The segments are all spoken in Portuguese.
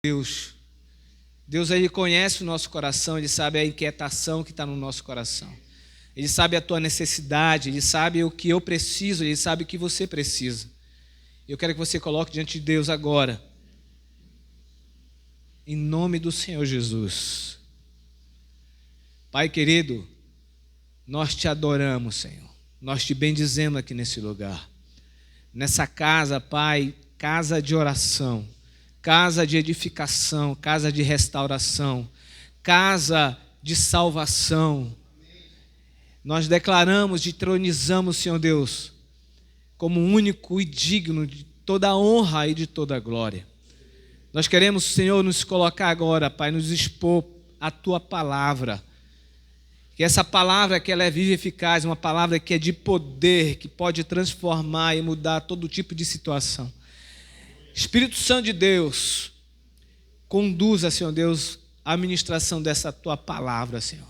Deus. Deus, Ele conhece o nosso coração, Ele sabe a inquietação que está no nosso coração. Ele sabe a tua necessidade, Ele sabe o que eu preciso, Ele sabe o que você precisa. Eu quero que você coloque diante de Deus agora, em nome do Senhor Jesus. Pai querido, nós te adoramos, Senhor. Nós te bendizemos aqui nesse lugar. Nessa casa, Pai, casa de oração, casa de edificação, casa de restauração, casa de salvação. Nós declaramos e tronizamos, Senhor Deus, como único e digno de toda a honra e de toda a glória. Nós queremos, Senhor, nos colocar agora, Pai, nos expor a Tua palavra. Que essa palavra que ela é viva e eficaz, uma palavra que é de poder, que pode transformar e mudar todo tipo de situação. Espírito Santo de Deus, conduza, Senhor Deus, a administração dessa Tua palavra, Senhor.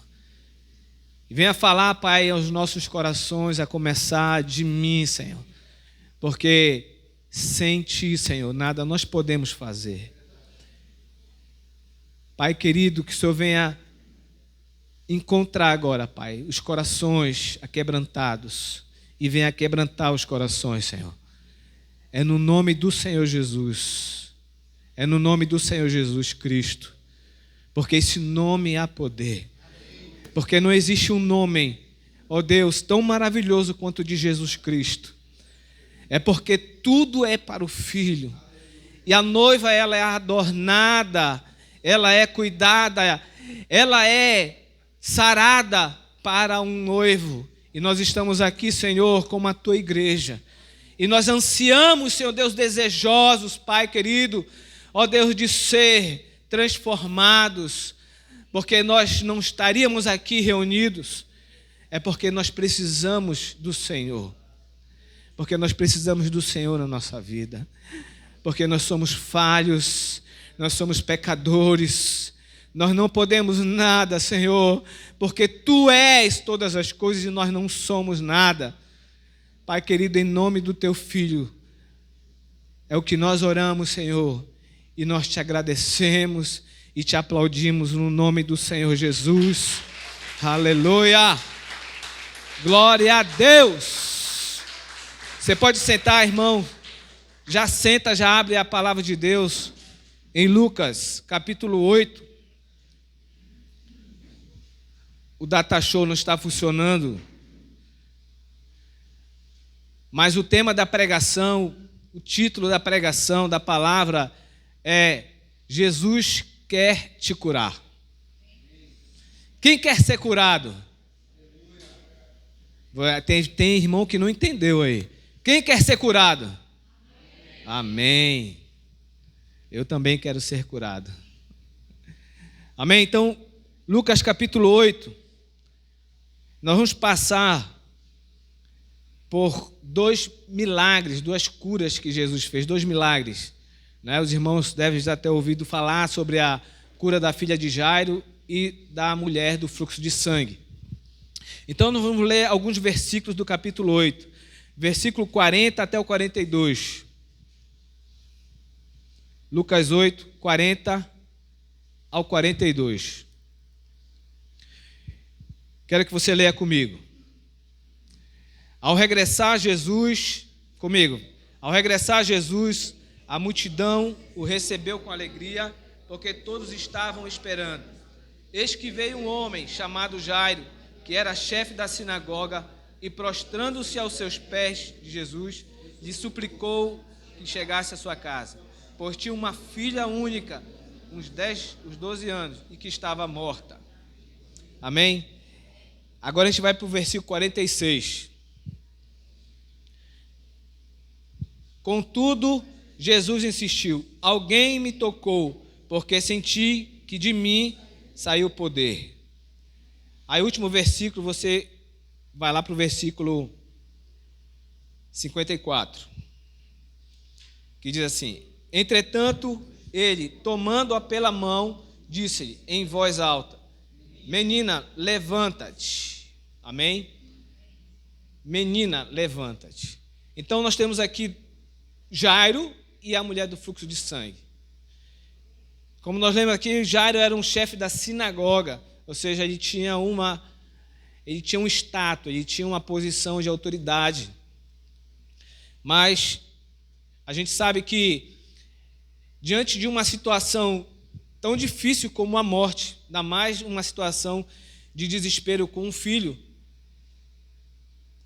E venha falar, Pai, aos nossos corações, a começar de mim, Senhor. Porque sem Ti, Senhor, nada nós podemos fazer. Pai querido, que o Senhor venha encontrar agora, Pai, os corações aquebrantados e venha quebrantar os corações, Senhor. É no nome do Senhor Jesus. É no nome do Senhor Jesus Cristo. Porque esse nome há poder. Porque não existe um nome, ó Deus, tão maravilhoso quanto o de Jesus Cristo. É porque tudo é para o Filho. E a noiva, ela é adornada, ela é cuidada, ela é sarada para um noivo. E nós estamos aqui, Senhor, como a Tua igreja. E nós ansiamos, Senhor Deus, desejosos, Pai querido, ó Deus, de ser transformados. Porque nós não estaríamos aqui reunidos. É porque nós precisamos do Senhor. Porque nós precisamos do Senhor na nossa vida. Porque nós somos falhos, nós somos pecadores. Nós não podemos nada, Senhor, porque Tu és todas as coisas e nós não somos nada. Pai querido, em nome do Teu Filho, é o que nós oramos, Senhor, e nós Te agradecemos e Te aplaudimos no nome do Senhor Jesus. Aleluia! Glória a Deus! Você pode sentar, irmão. Já senta, já abre a palavra de Deus em Lucas, capítulo 8. O data show não está funcionando, mas o tema da pregação, o título da pregação, da palavra é Jesus quer te curar. Quem quer ser curado? Tem irmão que não entendeu aí. Quem quer ser curado? Amém. Eu também quero ser curado. Amém? Então, Lucas capítulo 8. Nós vamos passar por 2 milagres, 2 curas que Jesus fez, 2 milagres. Os irmãos devem já ter ouvido falar sobre a cura da filha de Jairo e da mulher do fluxo de sangue. Então, nós vamos ler alguns versículos do capítulo 8, versículo 40 até o 42. Lucas 8, 40 ao 42. Quero que você leia comigo. Ao regressar Jesus, a multidão o recebeu com alegria, porque todos estavam esperando. Eis que veio um homem chamado Jairo, que era chefe da sinagoga, e prostrando-se aos seus pés de Jesus, lhe suplicou que chegasse à sua casa, pois tinha uma filha única, uns 12 anos, e que estava morta. Amém? Agora a gente vai para o versículo 46. Contudo, Jesus insistiu: alguém me tocou, porque senti que de mim saiu poder. Aí, o último versículo, você vai lá para o versículo 54, que diz assim: entretanto, ele, tomando-a pela mão, disse-lhe em voz alta: menina, levanta-te. Amém? Menina, levanta-te. Então, nós temos aqui Jairo e a mulher do fluxo de sangue. Como nós lemos aqui, Jairo era um chefe da sinagoga, ou seja, ele tinha um status, ele tinha uma posição de autoridade. Mas a gente sabe que, diante de uma situação tão difícil como a morte, ainda mais uma situação de desespero com um filho,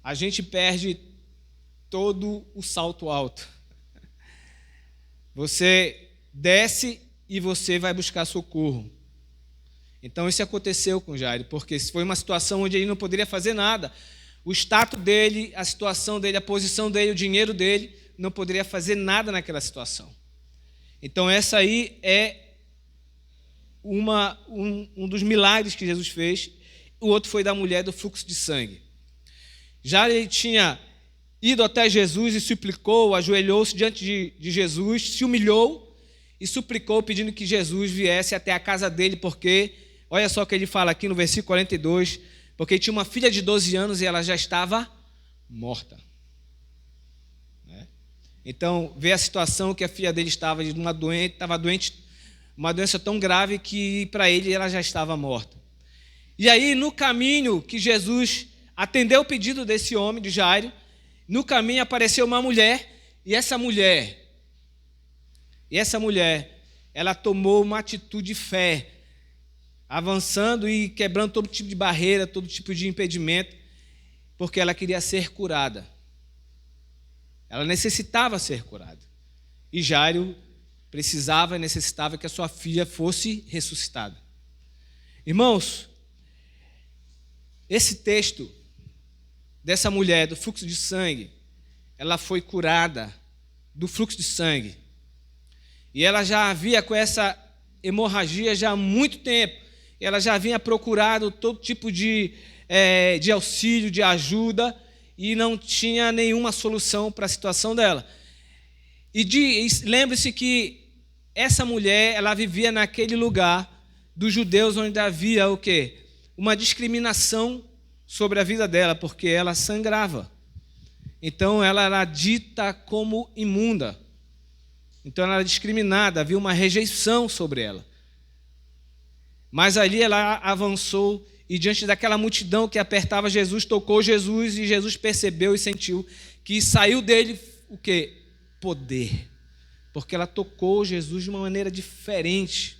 a gente perde todo o salto alto. Você desce e você vai buscar socorro. Então isso aconteceu com Jairo, porque foi uma situação onde ele não poderia fazer nada. O status dele, a situação dele, a posição dele, o dinheiro dele, não poderia fazer nada naquela situação. Então essa aí é um dos milagres que Jesus fez. O outro foi da mulher do fluxo de sangue. Já ele tinha ido até Jesus e suplicou, ajoelhou-se diante de Jesus, se humilhou e suplicou, pedindo que Jesus viesse até a casa dele, porque, olha só o que ele fala aqui no versículo 42, porque ele tinha uma filha de 12 anos e ela já estava morta. Então, vê a situação que a filha dele estava doente, uma doença tão grave que para ele ela já estava morta. E aí, no caminho que Jesus atendeu o pedido desse homem, de Jairo, no caminho apareceu uma mulher, e essa mulher, ela tomou uma atitude de fé, avançando e quebrando todo tipo de barreira, todo tipo de impedimento, porque ela queria ser curada. Ela necessitava ser curada. E Jairo precisava e necessitava que a sua filha fosse ressuscitada. Irmãos, esse texto dessa mulher do fluxo de sangue, ela foi curada do fluxo de sangue. E ela já havia com essa hemorragia já há muito tempo. Ela já vinha procurado todo tipo de auxílio, de ajuda, e não tinha nenhuma solução para a situação dela. E lembre-se que essa mulher, ela vivia naquele lugar dos judeus onde havia o quê? Uma discriminação sobre a vida dela, porque ela sangrava. Então ela era dita como imunda. Então ela era discriminada, havia uma rejeição sobre ela. Mas ali ela avançou e diante daquela multidão que apertava Jesus, tocou Jesus e Jesus percebeu e sentiu que saiu dele o quê? Poder. Porque ela tocou Jesus de uma maneira diferente.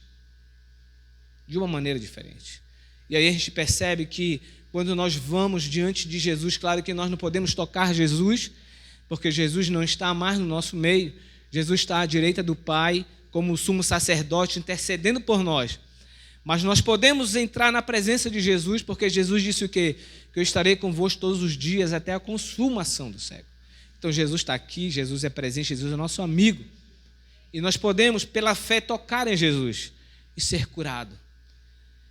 De uma maneira diferente. E aí a gente percebe que quando nós vamos diante de Jesus, claro que nós não podemos tocar Jesus, porque Jesus não está mais no nosso meio. Jesus está à direita do Pai, como sumo sacerdote, intercedendo por nós. Mas nós podemos entrar na presença de Jesus, porque Jesus disse o quê? Que eu estarei convosco todos os dias até a consumação do século. Então Jesus está aqui, Jesus é presente, Jesus é nosso amigo. E nós podemos, pela fé, tocar em Jesus e ser curado.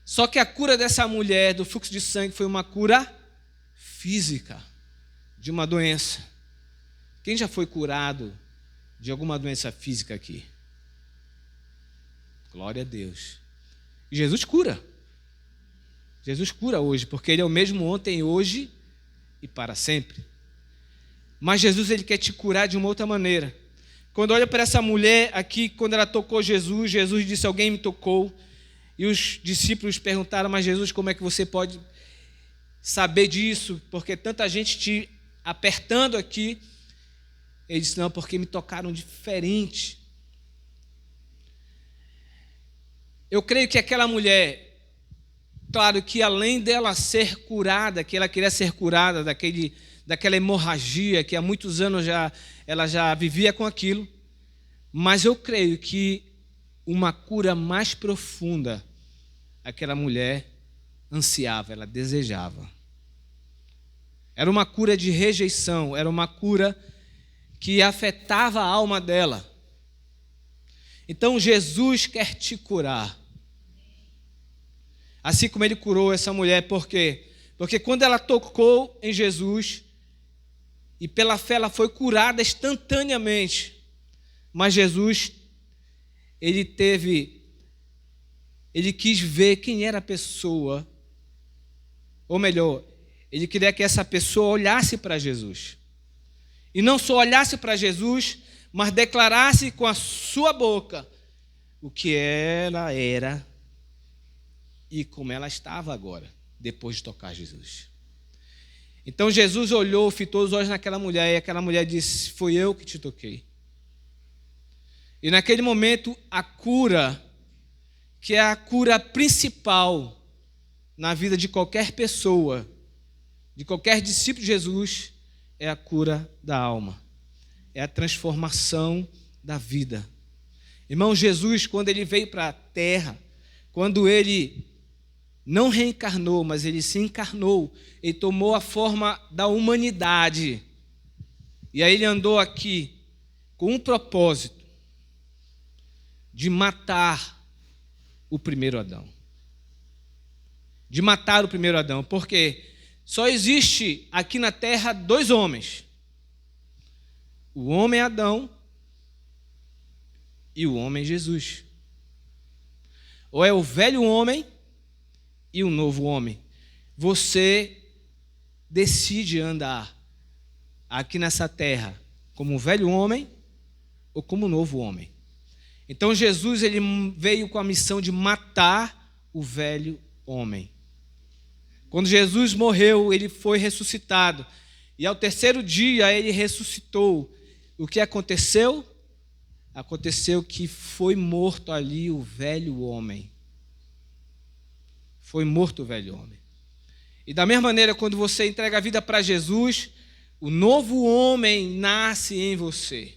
Só que a cura dessa mulher do fluxo de sangue foi uma cura física, de uma doença. Quem já foi curado de alguma doença física aqui? Glória a Deus. E Jesus cura. Jesus cura hoje, porque Ele é o mesmo ontem, hoje e para sempre. Mas Jesus, Ele quer te curar de uma outra maneira. Quando olha para essa mulher aqui, quando ela tocou Jesus, Jesus disse, alguém me tocou. E os discípulos perguntaram, mas Jesus, como é que você pode saber disso? Porque tanta gente te apertando aqui. Ele disse, não, porque me tocaram diferente. Eu creio que aquela mulher, claro que além dela ser curada, que ela queria ser curada daquela hemorragia, que há muitos anos ela já vivia com aquilo, mas eu creio que uma cura mais profunda aquela mulher ansiava, ela desejava. Era uma cura de rejeição, era uma cura que afetava a alma dela. Então Jesus quer te curar. Assim como Ele curou essa mulher, por quê? Porque quando ela tocou em Jesus, e pela fé ela foi curada instantaneamente, mas Jesus, Ele quis ver quem era a pessoa, ou melhor, Ele queria que essa pessoa olhasse para Jesus. E não só olhasse para Jesus, mas declarasse com a sua boca, o que ela era e como ela estava agora, depois de tocar Jesus. Então Jesus olhou, fitou os olhos naquela mulher, e aquela mulher disse: foi eu que te toquei. E naquele momento, a cura, que é a cura principal na vida de qualquer pessoa, de qualquer discípulo de Jesus, é a cura da alma, é a transformação da vida. Irmão, Jesus, quando ele veio para a terra, quando ele não reencarnou, mas ele se encarnou, ele tomou a forma da humanidade, e aí ele andou aqui com um propósito de matar o primeiro Adão. De matar o primeiro Adão, porque só existe aqui na terra dois homens: o homem Adão e o homem Jesus. Ou é o velho homem e o novo homem. Você decide andar aqui nessa terra como um velho homem ou como um novo homem. Então Jesus, ele veio com a missão de matar o velho homem. Quando Jesus morreu, ele foi ressuscitado. E ao terceiro dia ele ressuscitou. O que aconteceu? Aconteceu que foi morto ali o velho homem. Foi morto o velho homem. E da mesma maneira, quando você entrega a vida para Jesus, o novo homem nasce em você.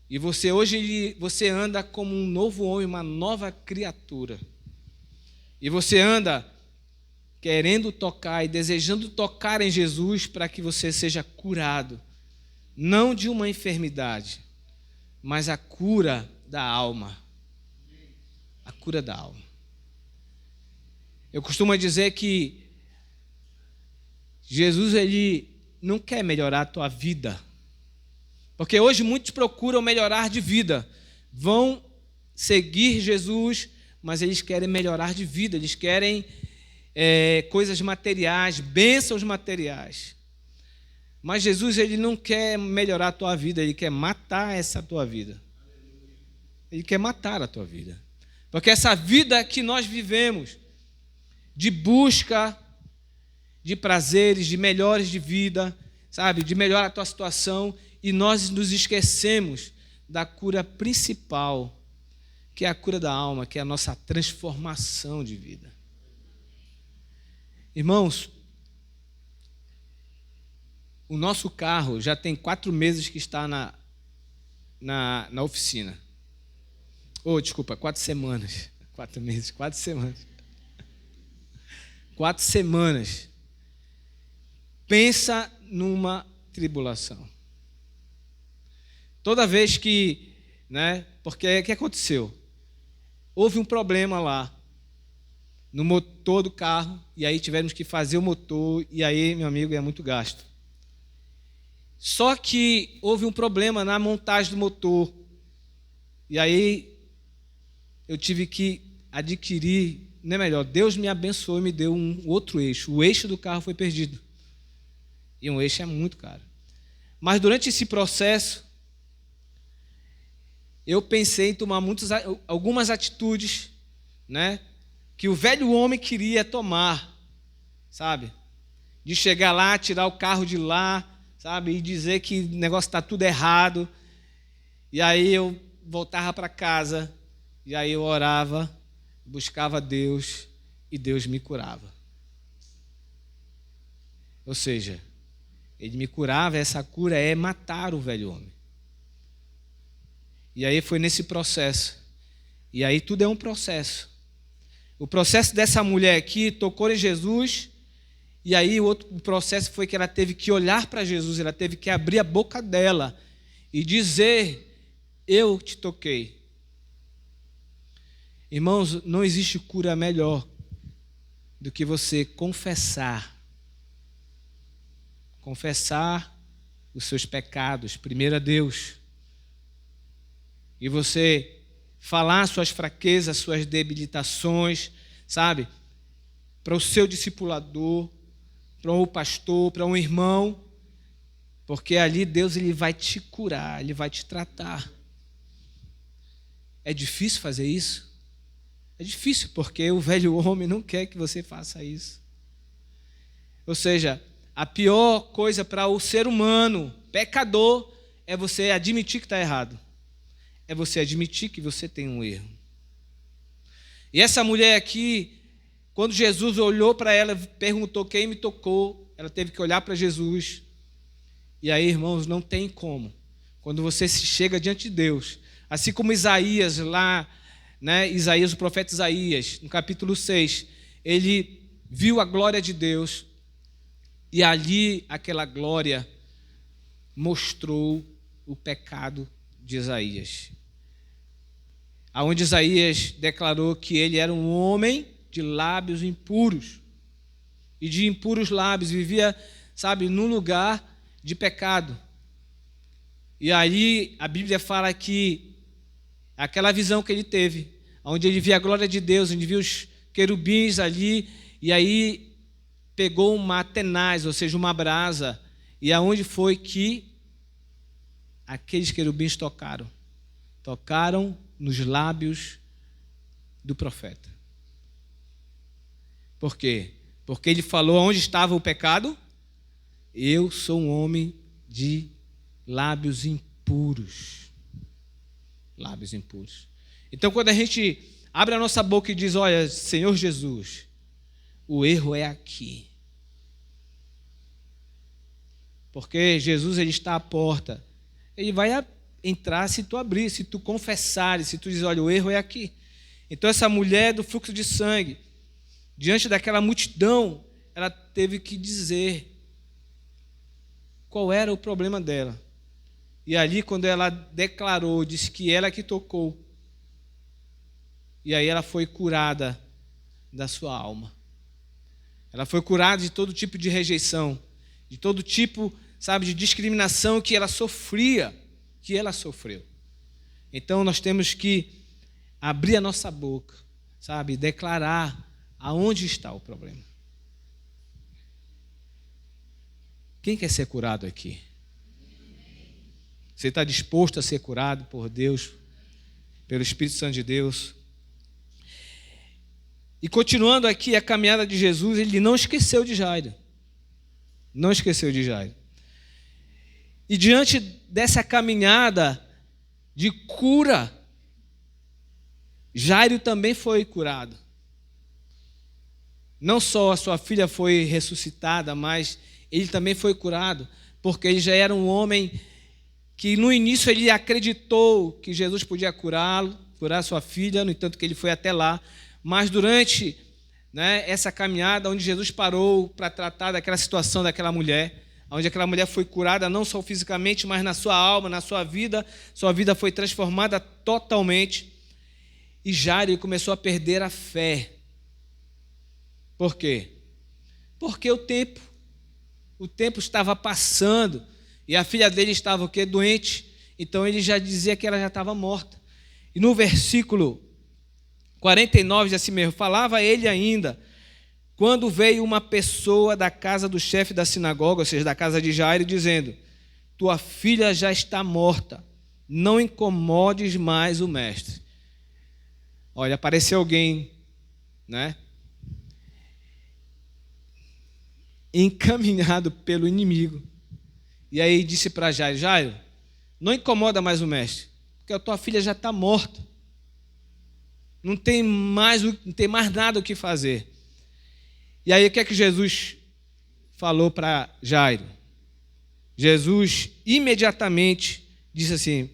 E você hoje você anda como um novo homem, uma nova criatura. E você anda querendo tocar e desejando tocar em Jesus para que você seja curado. Não de uma enfermidade, mas a cura da alma. A cura da alma. Eu costumo dizer que Jesus, ele não quer melhorar a tua vida. Porque hoje muitos procuram melhorar de vida. Vão seguir Jesus, mas eles querem melhorar de vida. Eles querem coisas materiais, bênçãos materiais. Mas Jesus, ele não quer melhorar a tua vida, ele quer matar essa tua vida. Ele quer matar a tua vida. Porque essa vida que nós vivemos, de busca de prazeres, de melhores de vida, sabe, de melhorar a tua situação, e nós nos esquecemos da cura principal, que é a cura da alma, que é a nossa transformação de vida. Irmãos, o nosso carro já tem 4 meses que está na oficina. Desculpa, 4 semanas. 4 meses, 4 semanas. 4 semanas. Pensa numa tribulação. Toda vez que, porque o que aconteceu? Houve um problema lá no motor do carro, e aí tivemos que fazer o motor, e aí, meu amigo, é muito gasto. Só que houve um problema na montagem do motor, e aí eu tive que adquirir, Deus me abençoou e me deu um outro eixo. O eixo do carro foi perdido. E um eixo é muito caro. Mas durante esse processo, eu pensei em tomar algumas atitudes, que o velho homem queria tomar, sabe? De chegar lá, tirar o carro de lá, sabe? E dizer que o negócio está tudo errado. E aí eu voltava para casa, e aí eu orava, buscava Deus, e Deus me curava. Ou seja, ele me curava, essa cura é matar o velho homem. E aí foi nesse processo. E aí tudo é um processo. O processo dessa mulher aqui tocou em Jesus, e aí o processo foi que ela teve que olhar para Jesus, ela teve que abrir a boca dela e dizer: eu te toquei. Irmãos, não existe cura melhor do que você confessar os seus pecados, primeiro a Deus, e você falar suas fraquezas, suas debilitações, sabe, para o seu discipulador, para um pastor, para um irmão, porque ali Deus, ele vai te curar, ele vai te tratar. É difícil fazer isso? É difícil, porque o velho homem não quer que você faça isso. Ou seja, a pior coisa para o ser humano, pecador, é você admitir que está errado. É você admitir que você tem um erro. E essa mulher aqui, quando Jesus olhou para ela, perguntou quem me tocou, ela teve que olhar para Jesus. E aí, irmãos, não tem como. Quando você se chega diante de Deus, assim como Isaías lá, né, Isaías, o profeta Isaías, no capítulo 6, ele viu a glória de Deus e ali aquela glória mostrou o pecado de Isaías. Aonde Isaías declarou que ele era um homem de lábios impuros e de impuros lábios, vivia, num lugar de pecado. E aí a Bíblia fala que aquela visão que ele teve, onde ele via a glória de Deus, onde via os querubins ali, e aí pegou uma tenaz, ou seja, uma brasa, e aonde foi que aqueles querubins tocaram? Tocaram nos lábios do profeta. Por quê? Porque ele falou onde estava o pecado? Eu sou um homem de lábios impuros. Lábios impuros. Então, quando a gente abre a nossa boca e diz, olha, Senhor Jesus, o erro é aqui. Porque Jesus, ele está à porta. Ele vai entrar se tu abrir, se tu confessares, se tu dizer, olha, o erro é aqui. Então, essa mulher do fluxo de sangue, diante daquela multidão, ela teve que dizer qual era o problema dela. E ali, quando ela declarou, disse que ela que tocou, e aí ela foi curada da sua alma. Ela foi curada de todo tipo de rejeição, de todo tipo, de discriminação que ela sofria, que ela sofreu. Então, nós temos que abrir a nossa boca, e declarar aonde está o problema. Quem quer ser curado aqui? Você está disposto a ser curado por Deus, pelo Espírito Santo de Deus? E continuando aqui a caminhada de Jesus, ele não esqueceu de Jairo. Não esqueceu de Jairo. E diante dessa caminhada de cura, Jairo também foi curado. Não só a sua filha foi ressuscitada, mas ele também foi curado, porque ele já era um homem que no início ele acreditou que Jesus podia curá-lo, curar sua filha, no entanto que ele foi até lá. Mas durante essa caminhada, onde Jesus parou para tratar daquela situação daquela mulher, onde aquela mulher foi curada não só fisicamente, mas na sua alma, na sua vida foi transformada totalmente. E Jairo começou a perder a fé. Por quê? Porque o tempo estava passando e a filha dele estava o quê? Doente. Então ele já dizia que ela já estava morta. E no versículo 49 diz assim mesmo, falava ele ainda, quando veio uma pessoa da casa do chefe da sinagoga, ou seja, da casa de Jairo, dizendo, tua filha já está morta, não incomodes mais o mestre. Olha, apareceu alguém, encaminhado pelo inimigo. E aí disse para Jairo, Jairo, não incomoda mais o mestre, porque a tua filha já está morta. Não tem mais nada o que fazer. E aí o que é que Jesus falou para Jairo? Jesus imediatamente disse assim,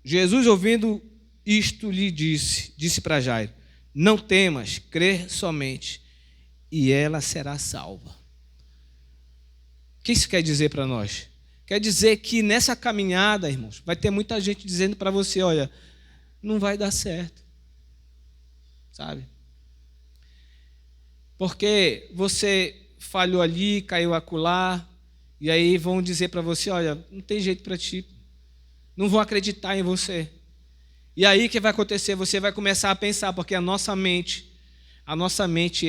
Jesus ouvindo isto lhe disse para Jairo, não temas, crê somente, e ela será salva. O que isso quer dizer para nós? Quer dizer que nessa caminhada, irmãos, vai ter muita gente dizendo para você, olha, não vai dar certo, porque você falhou ali, caiu acolá, e aí vão dizer para você, olha, não tem jeito para ti, não vão acreditar em você. E aí o que vai acontecer? Você vai começar a pensar, porque a nossa mente,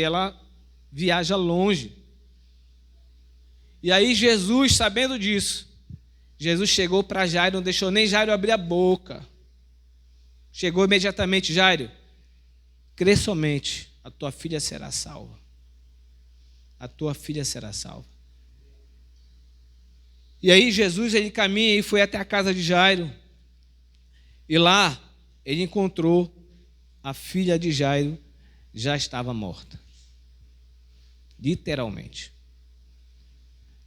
ela viaja longe. E aí Jesus, sabendo disso, Jesus chegou para Jairo, não deixou nem Jairo abrir a boca. Chegou imediatamente, Jairo, crê somente, a tua filha será salva. A tua filha será salva. E aí Jesus, ele caminha e foi até a casa de Jairo. E lá ele encontrou a filha de Jairo, já estava morta. Literalmente.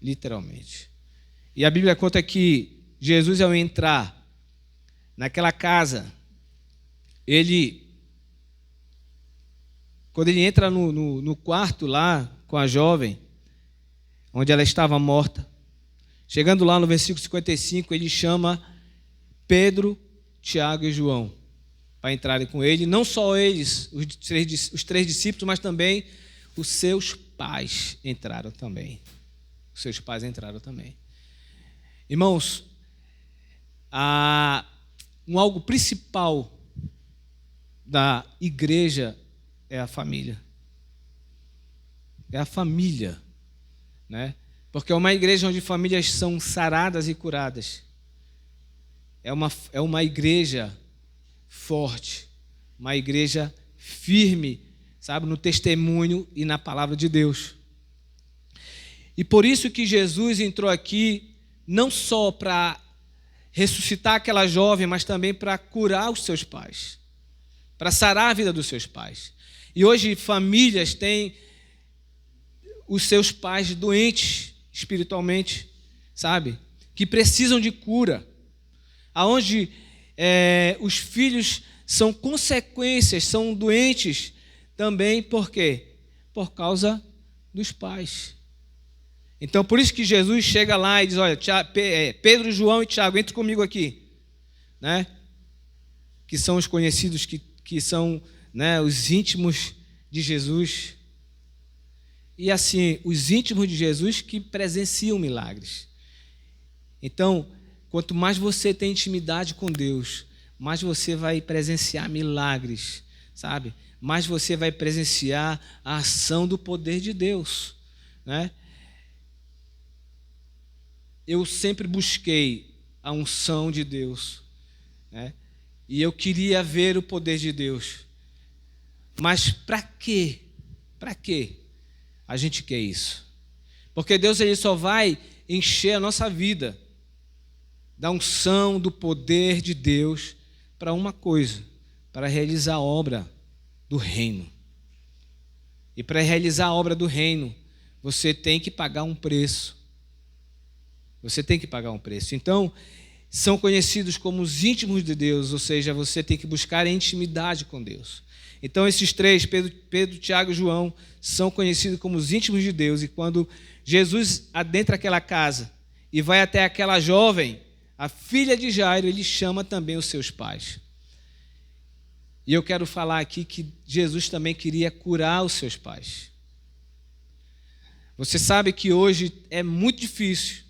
Literalmente. E a Bíblia conta que Jesus, ao entrar naquela casa, quando ele entra no quarto lá com a jovem, onde ela estava morta, chegando lá no versículo 55, ele chama Pedro, Tiago e João para entrarem com ele. Não só eles, os três discípulos, mas também os seus pais entraram também. Os seus pais entraram também. Irmãos, algo principal da igreja é a família. É a família, né? Porque é uma igreja onde famílias são saradas e curadas. É uma igreja forte, uma igreja firme, sabe, no testemunho e na palavra de Deus. E por isso que Jesus entrou aqui, não só para ressuscitar aquela jovem, mas também para curar os seus pais, para sarar a vida dos seus pais. E hoje famílias têm os seus pais doentes espiritualmente, sabe, que precisam de cura, aonde os filhos são consequências, são doentes também, por quê? Por causa dos pais. Então, por isso que Jesus chega lá e diz, olha, Pedro, João e Tiago, entre comigo aqui, né? Que são os conhecidos, que são, né, os íntimos de Jesus. E assim, os íntimos de Jesus que presenciam milagres. Então, quanto mais você tem intimidade com Deus, mais você vai presenciar milagres, sabe? Mais você vai presenciar a ação do poder de Deus, né? Eu sempre busquei a unção de Deus, né? E eu queria ver o poder de Deus. Mas para quê? Para quê a gente quer isso? Porque Deus, ele só vai encher a nossa vida da unção, do poder de Deus para uma coisa, para realizar a obra do reino. E para realizar a obra do reino, você tem que pagar um preço. Você tem que pagar um preço. Então, são conhecidos como os íntimos de Deus, ou seja, você tem que buscar a intimidade com Deus. Então, esses três, Pedro, Tiago e João, são conhecidos como os íntimos de Deus. E quando Jesus adentra aquela casa e vai até aquela jovem, a filha de Jairo, ele chama também os seus pais. E eu quero falar aqui que Jesus também queria curar os seus pais. Você sabe que hoje é muito difícil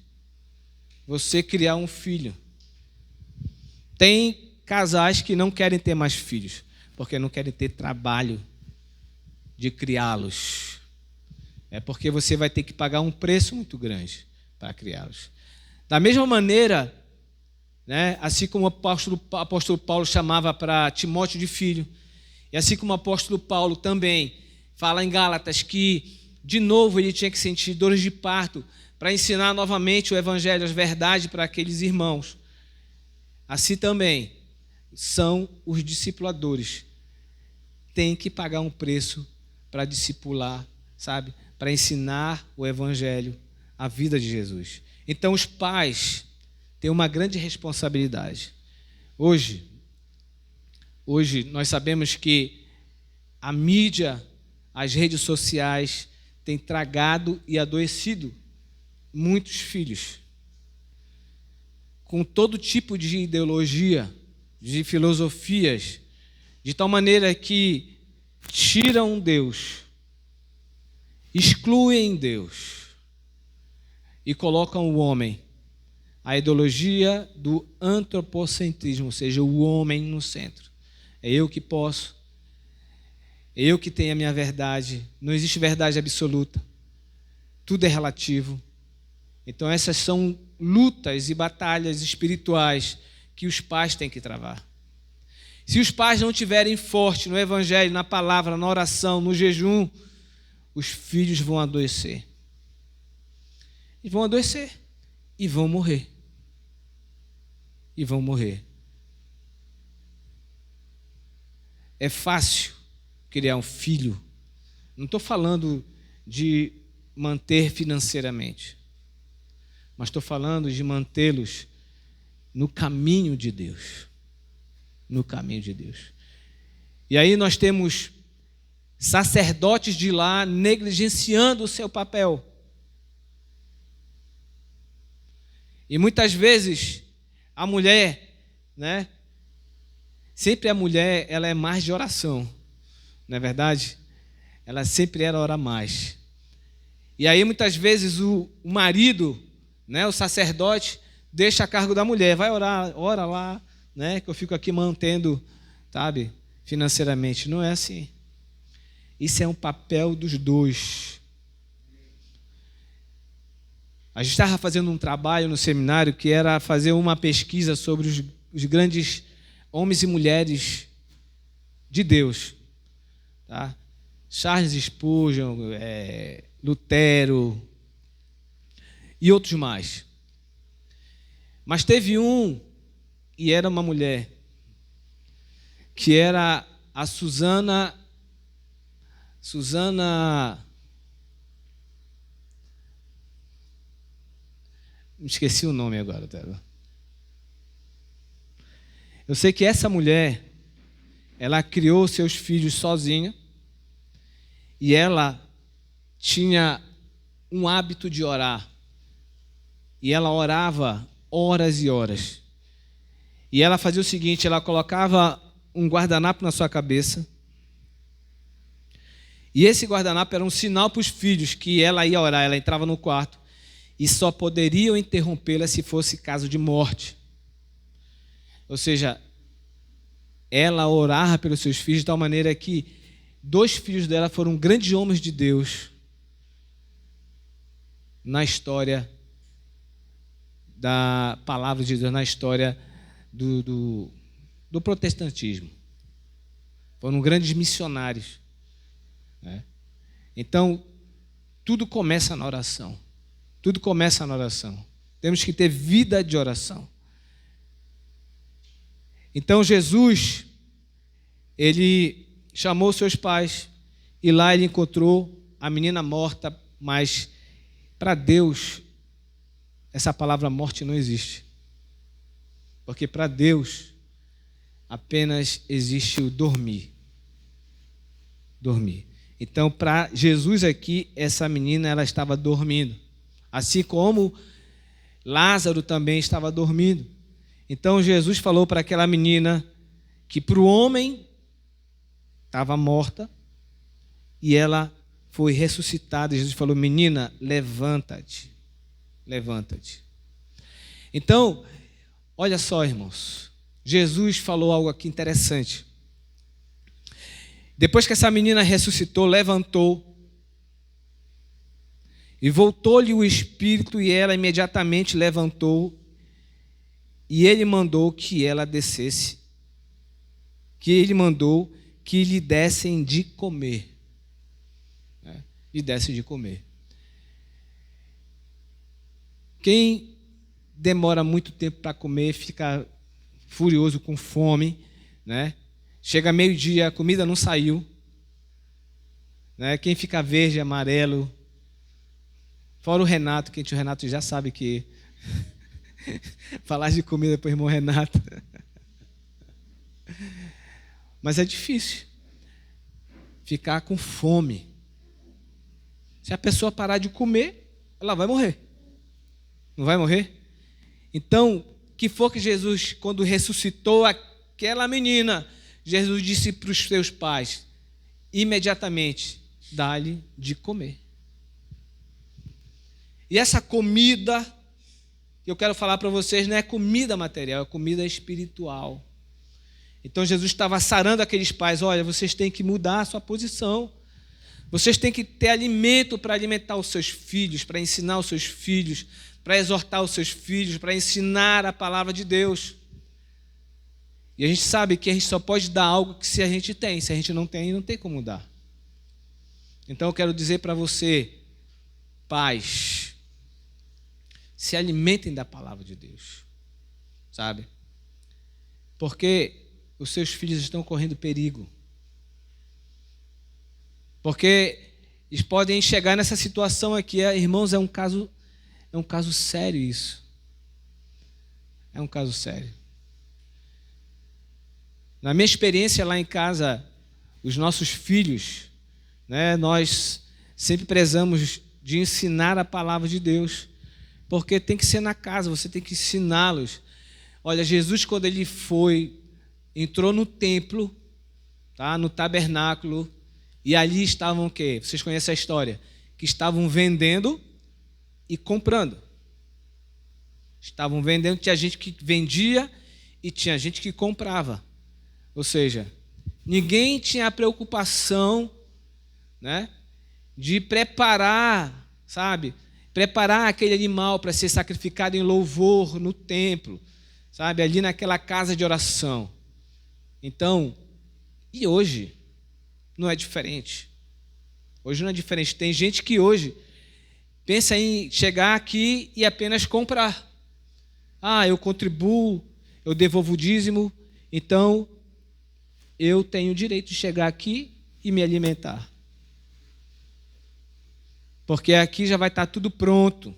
você criar um filho. Tem casais que não querem ter mais filhos, porque não querem ter trabalho de criá-los. É porque você vai ter que pagar um preço muito grande para criá-los. Da mesma maneira, né, assim como o apóstolo Paulo chamava para Timóteo de filho, e assim como o apóstolo Paulo também fala em Gálatas que, de novo, ele tinha que sentir dores de parto para ensinar novamente o evangelho, as verdades para aqueles irmãos. Assim também são os discipuladores. Tem que pagar um preço para discipular, sabe? Para ensinar o evangelho, a vida de Jesus. Então, os pais têm uma grande responsabilidade. Hoje nós sabemos que a mídia, as redes sociais, têm tragado e adoecido muitos filhos, com todo tipo de ideologia, de filosofias, de tal maneira que tiram Deus, excluem Deus e colocam o homem, a ideologia do antropocentrismo, ou seja, o homem no centro. É eu que posso, é eu que tenho a minha verdade, não existe verdade absoluta, tudo é relativo. Então essas são lutas e batalhas espirituais que os pais têm que travar. Se os pais não estiverem fortes no evangelho, na palavra, na oração, no jejum, os filhos vão adoecer. E vão adoecer. E vão morrer. E vão morrer. É fácil criar um filho. Não estou falando de manter financeiramente, mas estou falando de mantê-los no caminho de Deus. No caminho de Deus. E aí nós temos sacerdotes de lá negligenciando o seu papel. E muitas vezes a mulher, né? Sempre a mulher, ela é mais de oração, não é verdade? Ela sempre era orar mais. E aí muitas vezes o marido, né, o sacerdote, deixa a cargo da mulher, vai orar, ora lá, né, que eu fico aqui mantendo, sabe, financeiramente. Não é assim. Isso é um papel dos dois. A gente estava fazendo um trabalho no seminário que era fazer uma pesquisa sobre os grandes homens e mulheres de Deus. Tá? Charles Spurgeon, Lutero e outros mais. Mas teve um, e era uma mulher, que era a Susana, esqueci o nome agora dela. Eu sei que essa mulher, ela criou seus filhos sozinha e ela tinha um hábito de orar. E ela orava horas e horas. E ela fazia o seguinte, ela colocava um guardanapo na sua cabeça. E esse guardanapo era um sinal para os filhos que ela ia orar. Ela entrava no quarto e só poderiam interrompê-la se fosse caso de morte. Ou seja, ela orava pelos seus filhos de tal maneira que 2 filhos dela foram grandes homens de Deus na história da palavra de Deus, na história do protestantismo. Foram grandes missionários. Né? Então, tudo começa na oração. Tudo começa na oração. Temos que ter vida de oração. Então, Jesus, ele chamou seus pais e lá ele encontrou a menina morta, mas para Deus, essa palavra morte não existe. Porque para Deus, apenas existe o dormir. Dormir. Então, para Jesus aqui, essa menina, ela estava dormindo. Assim como Lázaro também estava dormindo. Então, Jesus falou para aquela menina que para o homem estava morta e ela foi ressuscitada. Jesus falou, menina, levanta-te. Levanta-te. Então, olha só, irmãos. Jesus falou algo aqui interessante. Depois que essa menina ressuscitou, levantou e voltou-lhe o espírito e ela imediatamente levantou e ele mandou que ela descesse, que ele mandou que lhe dessem de comer. Né? Lhe dessem de comer. Quem demora muito tempo para comer fica furioso, com fome, né? Chega meio-dia, a comida não saiu. Né? Quem fica verde, amarelo. Fora o Renato, o Renato já sabe que falar de comida para o irmão Renato. Mas é difícil ficar com fome. Se a pessoa parar de comer, ela vai morrer. Não vai morrer? Então, que for que Jesus, quando ressuscitou aquela menina, Jesus disse para os seus pais, imediatamente, dá-lhe de comer. E essa comida que eu quero falar para vocês não é comida material, é comida espiritual. Então Jesus estava sarando aqueles pais, olha, vocês têm que mudar a sua posição. Vocês têm que ter alimento para alimentar os seus filhos, para ensinar os seus filhos, para exortar os seus filhos, para ensinar a palavra de Deus. E a gente sabe que a gente só pode dar algo que se a gente tem. Se a gente não tem, não tem como dar. Então eu quero dizer para você, pais, se alimentem da palavra de Deus, sabe? Porque os seus filhos estão correndo perigo. Porque eles podem chegar nessa situação aqui. Irmãos, é um caso sério isso. É um caso sério. Na minha experiência lá em casa, os nossos filhos, né, nós sempre prezamos de ensinar a palavra de Deus, porque tem que ser na casa, você tem que ensiná-los. Olha, Jesus, quando ele entrou no templo, tá, no tabernáculo, e ali estavam o quê? Vocês conhecem a história? Que estavam vendendo e comprando. Estavam vendendo, tinha gente que vendia e tinha gente que comprava. Ou seja, ninguém tinha a preocupação, né, de preparar, sabe? Preparar aquele animal para ser sacrificado em louvor no templo, sabe? Ali naquela casa de oração. Então, e hoje? Não é diferente. Hoje não é diferente. Tem gente que hoje pensa em chegar aqui e apenas comprar. Eu contribuo, eu devolvo o dízimo, então eu tenho o direito de chegar aqui e me alimentar. Porque aqui já vai estar tudo pronto.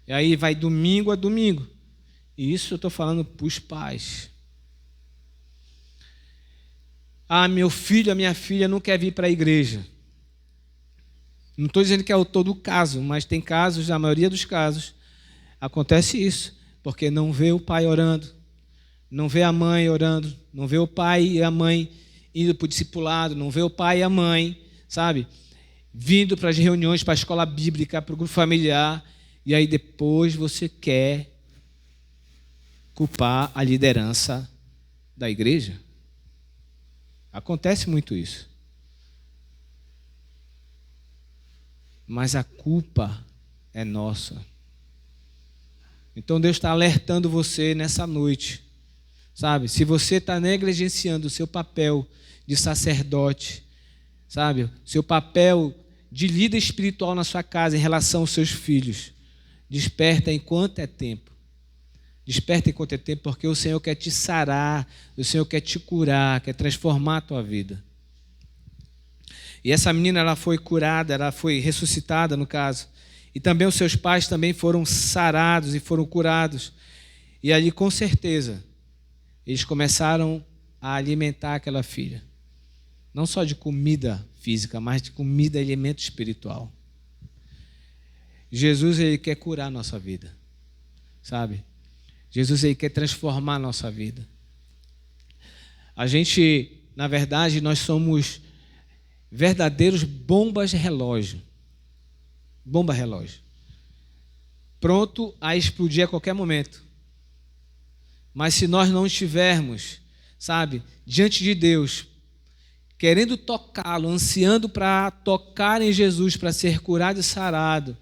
E aí vai domingo a domingo. E isso eu estou falando para os pais. Meu filho, a minha filha não quer vir para a igreja. Não estou dizendo que é todo o caso, mas tem casos, na maioria dos casos, acontece isso. Porque não vê o pai orando, não vê a mãe orando, não vê o pai e a mãe indo para o discipulado, não vê o pai e a mãe, sabe, vindo para as reuniões, para a escola bíblica, para o grupo familiar, e aí depois você quer culpar a liderança da igreja. Acontece muito isso. Mas a culpa é nossa. Então Deus está alertando você nessa noite, sabe? Se você está negligenciando o seu papel de sacerdote, sabe? Seu papel de líder espiritual na sua casa em relação aos seus filhos, desperta enquanto é tempo. Desperta enquanto é tempo, porque o Senhor quer te sarar, o Senhor quer te curar, quer transformar a tua vida. E essa menina, ela foi curada, ela foi ressuscitada, no caso. E também os seus pais também foram sarados e foram curados. E ali, com certeza, eles começaram a alimentar aquela filha. Não só de comida física, mas de comida e alimento espiritual. Jesus, ele quer curar a nossa vida, sabe? Jesus, ele quer transformar a nossa vida. A gente, na verdade, nós somos verdadeiros bombas relógio. Bomba relógio. Pronto a explodir a qualquer momento. Mas se nós não estivermos, sabe, diante de Deus, querendo tocá-lo, ansiando para tocar em Jesus, para ser curado e sarado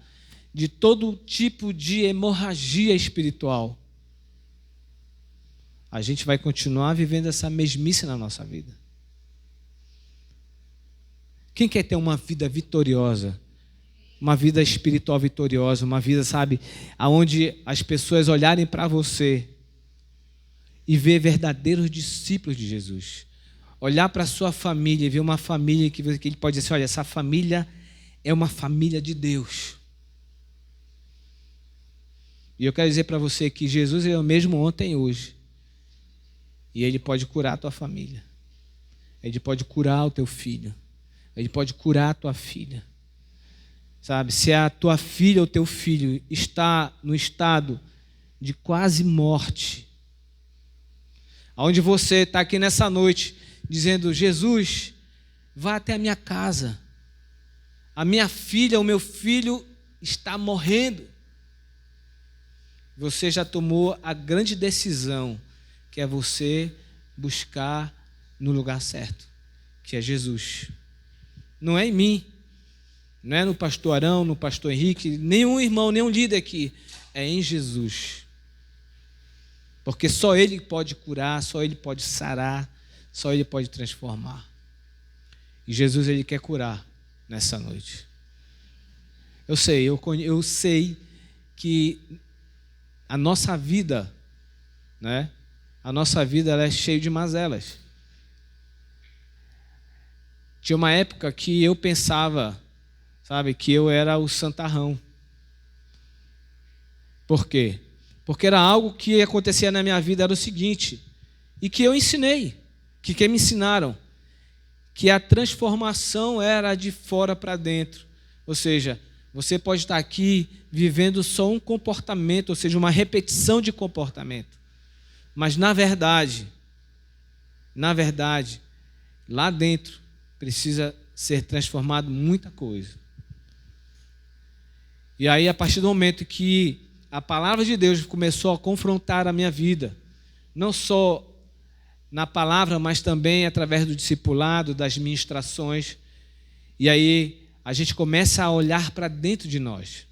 de todo tipo de hemorragia espiritual, a gente vai continuar vivendo essa mesmice na nossa vida. Quem quer ter uma vida vitoriosa? Uma vida espiritual vitoriosa, uma vida, sabe, onde as pessoas olharem para você e ver verdadeiros discípulos de Jesus. Olhar para a sua família e ver uma família que ele pode dizer assim, olha, essa família é uma família de Deus. E eu quero dizer para você que Jesus é o mesmo ontem e hoje. E Ele pode curar a tua família. Ele pode curar o teu filho. Ele pode curar a tua filha. Sabe, se a tua filha ou teu filho está no estado de quase morte, onde você está aqui nessa noite dizendo, Jesus, vá até a minha casa. A minha filha, o meu filho está morrendo. Você já tomou a grande decisão, que é você buscar no lugar certo, que é Jesus. Não é em mim, não é no pastor Arão, no pastor Henrique, nenhum irmão, nenhum líder aqui, é em Jesus. Porque só Ele pode curar, só Ele pode sarar, só Ele pode transformar. E Jesus, Ele quer curar nessa noite. Eu sei que a nossa vida, né? A nossa vida ela é cheia de mazelas. Tinha uma época que eu pensava, sabe, que eu era o santarrão. Por quê? Porque era algo que acontecia na minha vida, era o seguinte, e que eu ensinei, que me ensinaram, que a transformação era de fora para dentro. Ou seja, você pode estar aqui vivendo só um comportamento, ou seja, uma repetição de comportamento. Mas, na verdade, lá dentro precisa ser transformado muita coisa. E aí, a partir do momento que a palavra de Deus começou a confrontar a minha vida, não só na palavra, mas também através do discipulado, das ministrações, e aí a gente começa a olhar para dentro de nós.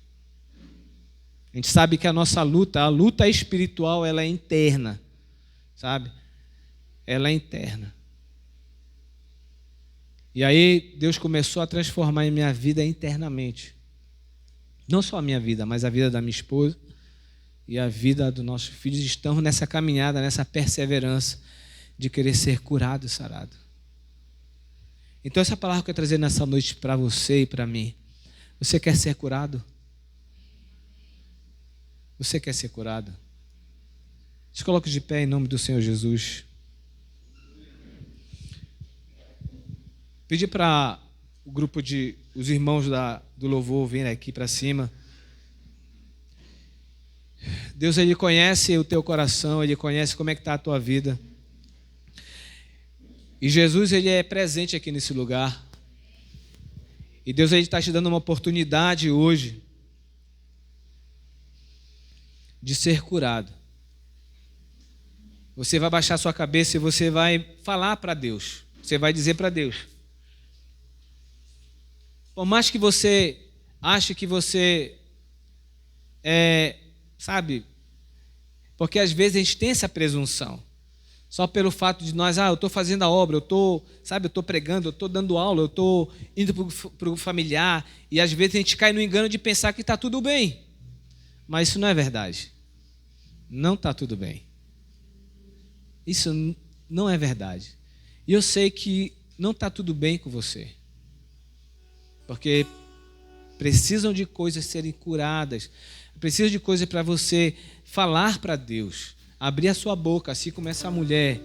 A gente sabe que a nossa luta, a luta espiritual, ela é interna, sabe? Ela é interna. E aí Deus começou a transformar a minha vida internamente. Não só a minha vida, mas a vida da minha esposa e a vida dos nossos filhos. Estamos nessa caminhada, nessa perseverança de querer ser curado e sarado. Então essa palavra que eu quero trazer nessa noite para você e para mim. Você quer ser curado? Você quer ser curado? Se coloque de pé em nome do Senhor Jesus. Pedir para o grupo os irmãos do louvor virem aqui para cima. Deus, Ele conhece o teu coração, Ele conhece como é que está a tua vida. E Jesus, Ele é presente aqui nesse lugar. E Deus, Ele está te dando uma oportunidade hoje de ser curado. Você vai baixar sua cabeça e você vai falar para Deus. Você vai dizer para Deus. Por mais que você ache que você sabe, porque às vezes a gente tem essa presunção. Só pelo fato de nós, eu estou fazendo a obra, eu estou pregando, eu estou dando aula, eu estou indo para o familiar, e às vezes a gente cai no engano de pensar que está tudo bem. Mas isso não é verdade. Não está tudo bem. Isso não é verdade. E eu sei que não está tudo bem com você. Porque precisam de coisas serem curadas. Precisa de coisas para você falar para Deus. Abrir a sua boca, assim como essa mulher,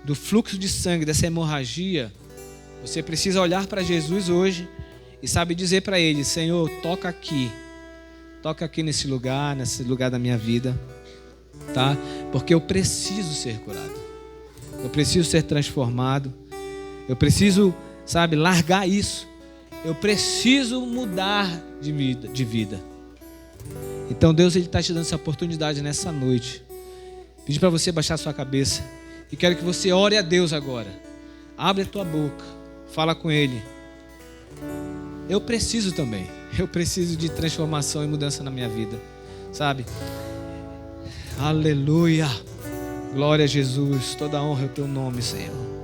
do fluxo de sangue, dessa hemorragia. Você precisa olhar para Jesus hoje e sabe dizer para Ele: Senhor, toca aqui nesse lugar da minha vida, tá? Porque eu preciso ser curado, eu preciso ser transformado, eu preciso, largar isso, eu preciso mudar de vida. Então Deus, Ele está te dando essa oportunidade nessa noite. Pedi para você baixar a sua cabeça e quero que você ore a Deus agora. Abre a tua boca, fala com Ele. Eu preciso também. Eu preciso de transformação e mudança na minha vida, sabe? Aleluia. Glória a Jesus. Toda honra é o teu nome, Senhor.